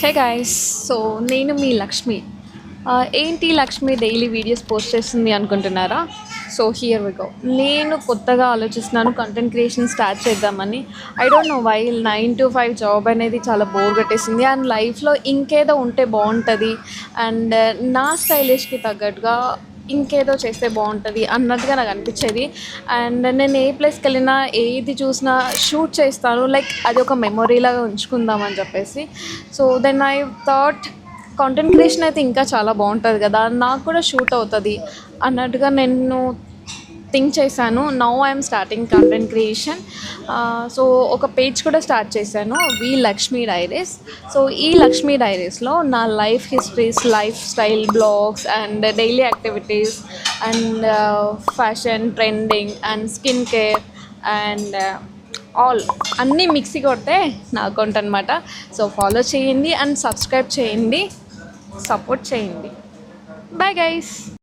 Hey guys, so నేను మీ లక్ష్మి. ఏంటి Lakshmi daily videos post చేస్తుంది అనుకుంటున్నారా? So here we go. నేను కొత్తగా ఆలోచిస్తున్నాను కంటెంట్ క్రియేషన్ స్టార్ట్ చేద్దామని. I don't know why 9 to 5 job అనేది చాలా బోర్ కొట్టేసింది అండ్ లైఫ్లో ఇంకేదో ఉంటే బాగుంటుంది అండ్ నా స్టైలిష్కి తగ్గట్టుగా ఇంకేదో చేస్తే బాగుంటుంది అన్నట్టుగా నాకు అనిపించేది. అండ్ నేను ఏ ప్లేస్కి వెళ్ళినా ఏది చూసినా షూట్ చేస్తాను, లైక్ అది ఒక మెమొరీలాగా ఉంచుకుందామని చెప్పేసి. So then I thought content creation అయితే ఇంకా చాలా బాగుంటుంది కదా, నాకు కూడా షూట్ అవుతుంది అన్నట్టుగా నేను థింక్ చేశాను. Now I'm starting content creation. So ఒక పేజ్ కూడా స్టార్ట్ చేశాను, వి లక్ష్మీ డైరీస్. సో ఈ లక్ష్మీ డైరీస్లో నా life histories, life style blogs and daily activities and fashion, trending and skin care and all అన్నీ మిక్సీ కొట్టే నా అకౌంట్ అనమాట. సో ఫాలో చేయండి అండ్ సబ్స్క్రైబ్ చేయండి, సపోర్ట్ చేయండి. Bye guys.